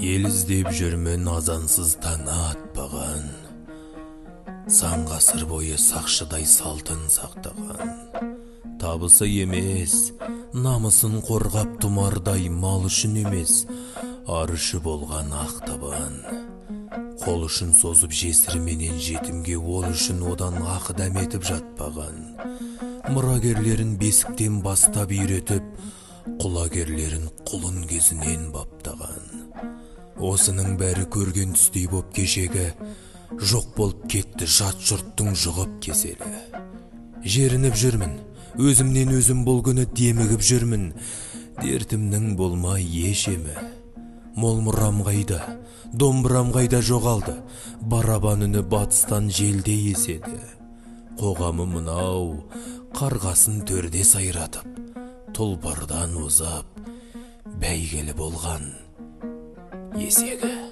Ел іздеп жүрмін азансыз таңа атпаған, сан ғасыр бойы сақшыдай салтын сақтаған. Табысы емес, намысын қорғап тұмардай мал үшін емес, ар үші болған ақ табан. Қол үшін созып жесірменен жетімге ол үшін одан ақ дәметіп жатпаған. Мұрагерлерін бесіктен бастап үйретіп, құлагерлерін құлын кезінен баптаған. Осының бәрі көрген түстей боп кешегі, жоқ болып кетті жат жұрттың жұғып кеселі. Жерініп жүрмін, өзімнен өзім бұл күні демігіп жүрмін, дертімнің болмай ешемі. Мол мұрам қайда, домбырам қайда жоғалды, барабан үні батыстан желде еседі. Қоғамы мынау, қарғасын төрде сайратып, тұлпардан озап, бәйгелі болған есегі.